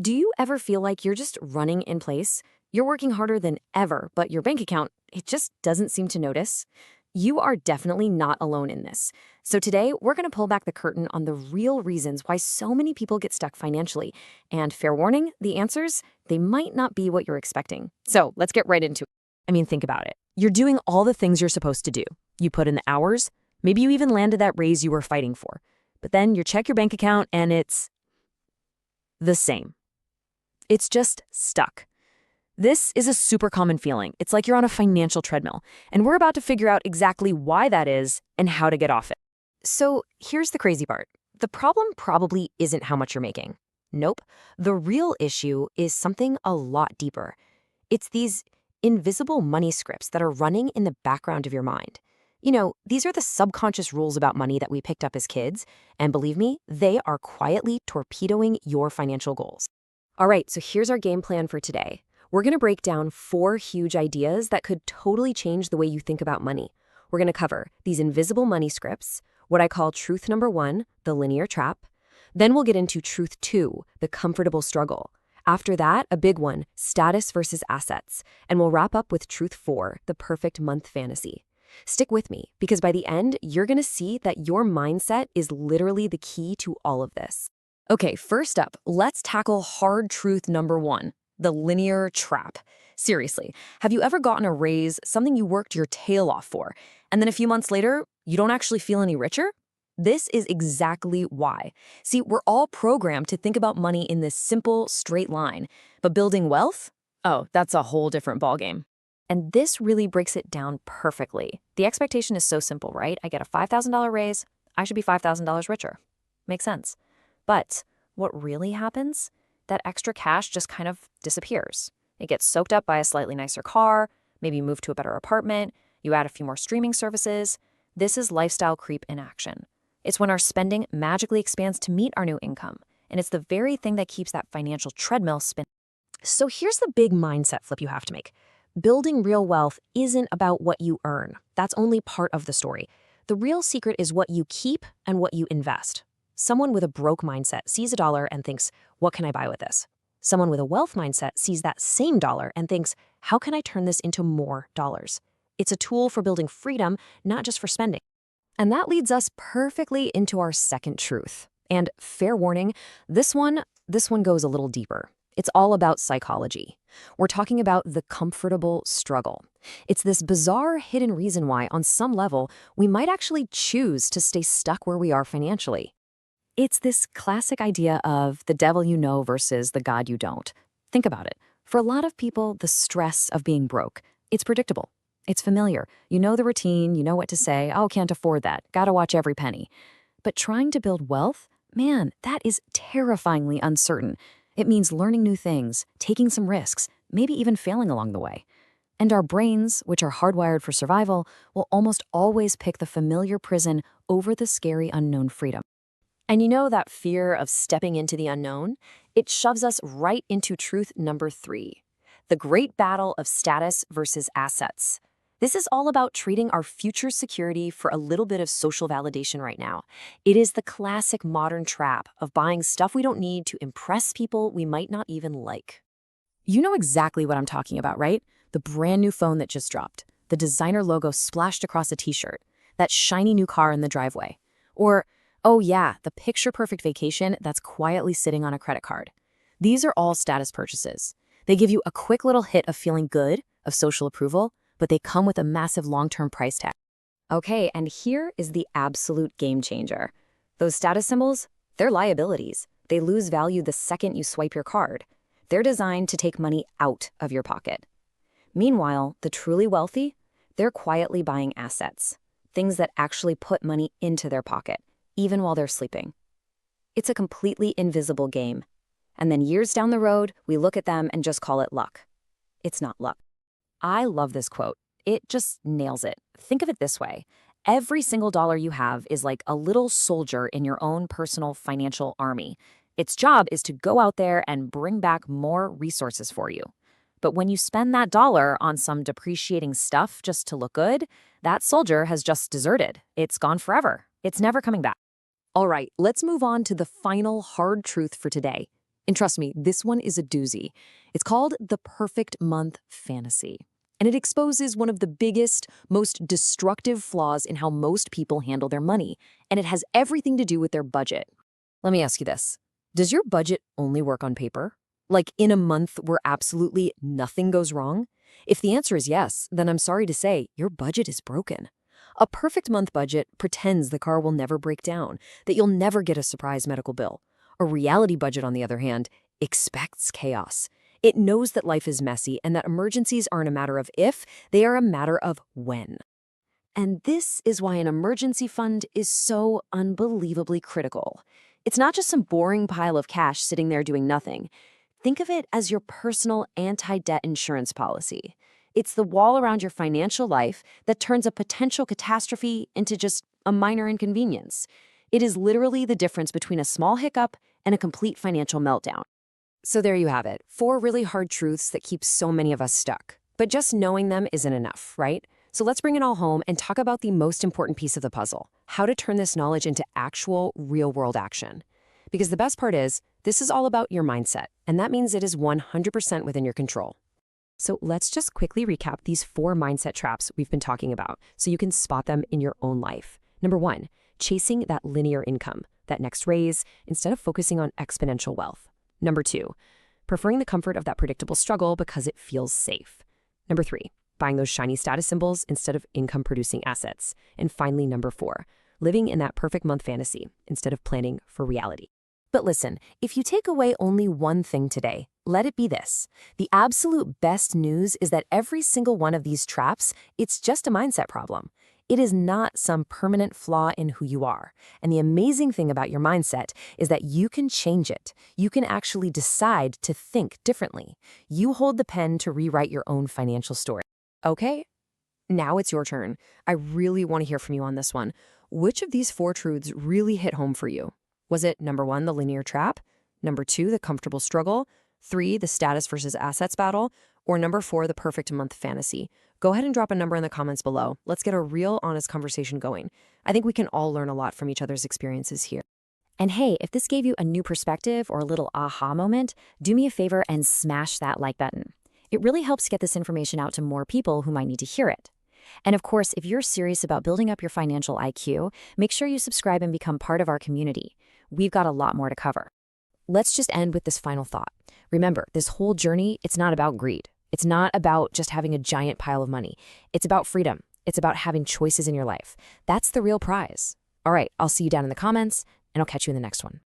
Do you ever feel like you're just running in place? You're working harder than ever, but your bank account, it just doesn't seem to notice? You are definitely not alone in this. So today, we're going to pull back the curtain on the real reasons why so many people get stuck financially. And fair warning, the answers, they might not be what you're expecting. So let's get right into it. Think about it. You're doing all the things you're supposed to do. You put in the hours. Maybe you even landed that raise you were fighting for. But then you check your bank account and it's the same. It's just stuck. This is a super common feeling. It's like you're on a financial treadmill, and we're about to figure out exactly why that is and how to get off it. So here's the crazy part. The problem probably isn't how much you're making. Nope. The real issue is something a lot deeper. It's these invisible money scripts that are running in the background of your mind. These are the subconscious rules about money that we picked up as kids, and believe me, they are quietly torpedoing your financial goals. All right, so here's our game plan for today. We're going to break down 4 huge ideas that could totally change the way you think about money. We're going to cover these invisible money scripts, what I call truth number 1, the linear trap. Then we'll get into truth 2, the comfortable struggle. After that, a big one, status versus assets. And we'll wrap up with truth 4, the perfect month fantasy. Stick with me, because by the end, you're going to see that your mindset is literally the key to all of this. Okay, first up, let's tackle hard truth number 1, the linear trap. Seriously, have you ever gotten a raise, something you worked your tail off for, and then a few months later, you don't actually feel any richer? This is exactly why. See, we're all programmed to think about money in this simple, straight line, but building wealth? Oh, that's a whole different ballgame. And this really breaks it down perfectly. The expectation is so simple, right? I get a $5,000 raise, I should be $5,000 richer. Makes sense. But what really happens? That extra cash just kind of disappears. It gets soaked up by a slightly nicer car, maybe you move to a better apartment, you add a few more streaming services. This is lifestyle creep in action. It's when our spending magically expands to meet our new income, and it's the very thing that keeps that financial treadmill spinning. So here's the big mindset flip you have to make. Building real wealth isn't about what you earn. That's only part of the story. The real secret is what you keep and what you invest. Someone with a broke mindset sees a dollar and thinks, what can I buy with this? Someone with a wealth mindset sees that same dollar and thinks, how can I turn this into more dollars? It's a tool for building freedom, not just for spending. And that leads us perfectly into our second truth. And fair warning, this one goes a little deeper. It's all about psychology. We're talking about the comfortable struggle. It's this bizarre hidden reason why, on some level, we might actually choose to stay stuck where we are financially. It's this classic idea of the devil you know versus the God you don't. Think about it. For a lot of people, the stress of being broke, it's predictable. It's familiar. You know the routine, you know what to say, oh, can't afford that, gotta watch every penny. But trying to build wealth, man, that is terrifyingly uncertain. It means learning new things, taking some risks, maybe even failing along the way. And our brains, which are hardwired for survival, will almost always pick the familiar prison over the scary unknown freedom. And you know that fear of stepping into the unknown? It shoves us right into truth number 3, the great battle of status versus assets. This is all about trading our future security for a little bit of social validation right now. It is the classic modern trap of buying stuff we don't need to impress people we might not even like. You know exactly what I'm talking about, right? The brand new phone that just dropped, the designer logo splashed across a t-shirt, that shiny new car in the driveway. Or, oh yeah, the picture-perfect vacation that's quietly sitting on a credit card. These are all status purchases. They give you a quick little hit of feeling good, of social approval, but they come with a massive long-term price tag. Okay, and here is the absolute game changer. Those status symbols, they're liabilities. They lose value the second you swipe your card. They're designed to take money out of your pocket. Meanwhile, the truly wealthy, they're quietly buying assets, things that actually put money into their pocket, even while they're sleeping. It's a completely invisible game. And then years down the road, we look at them and just call it luck. It's not luck. I love this quote. It just nails it. Think of it this way. Every single dollar you have is like a little soldier in your own personal financial army. Its job is to go out there and bring back more resources for you. But when you spend that dollar on some depreciating stuff just to look good, that soldier has just deserted. It's gone forever. It's never coming back. All right, let's move on to the final hard truth for today. And trust me, this one is a doozy. It's called The Perfect Month Fantasy. And it exposes one of the biggest, most destructive flaws in how most people handle their money. And it has everything to do with their budget. Let me ask you this. Does your budget only work on paper? Like in a month where absolutely nothing goes wrong? If the answer is yes, then I'm sorry to say, your budget is broken. A perfect month budget pretends the car will never break down, that you'll never get a surprise medical bill. A reality budget, on the other hand, expects chaos. It knows that life is messy and that emergencies aren't a matter of if, they are a matter of when. And this is why an emergency fund is so unbelievably critical. It's not just some boring pile of cash sitting there doing nothing. Think of it as your personal anti-debt insurance policy. It's the wall around your financial life that turns a potential catastrophe into just a minor inconvenience. It is literally the difference between a small hiccup and a complete financial meltdown. So there you have it, 4 really hard truths that keep so many of us stuck. But just knowing them isn't enough, right? So let's bring it all home and talk about the most important piece of the puzzle, how to turn this knowledge into actual, real-world action. Because the best part is, this is all about your mindset, and that means it is 100% within your control. So let's just quickly recap these 4 mindset traps we've been talking about so you can spot them in your own life. Number 1, chasing that linear income, that next raise, instead of focusing on exponential wealth. Number 2, preferring the comfort of that predictable struggle because it feels safe. Number 3, buying those shiny status symbols instead of income-producing assets. And finally, number 4, living in that perfect month fantasy instead of planning for reality. But listen, if you take away only one thing today, let it be this. The absolute best news is that every single one of these traps, it's just a mindset problem. It is not some permanent flaw in who you are. And the amazing thing about your mindset is that you can change it. You can actually decide to think differently. You hold the pen to rewrite your own financial story. Okay, now it's your turn. I really want to hear from you on this one. Which of these 4 truths really hit home for you? Was it number 1, the linear trap? Number 2, the comfortable struggle? 3, the status versus assets battle? Or number 4, the perfect month fantasy? Go ahead and drop a number in the comments below. Let's get a real, honest conversation going. I think we can all learn a lot from each other's experiences here. And hey, if this gave you a new perspective or a little aha moment, do me a favor and smash that like button. It really helps get this information out to more people who might need to hear it. And of course, if you're serious about building up your financial IQ, make sure you subscribe and become part of our community. We've got a lot more to cover. Let's just end with this final thought. Remember, this whole journey, it's not about greed. It's not about just having a giant pile of money. It's about freedom. It's about having choices in your life. That's the real prize. All right, I'll see you down in the comments, and I'll catch you in the next one.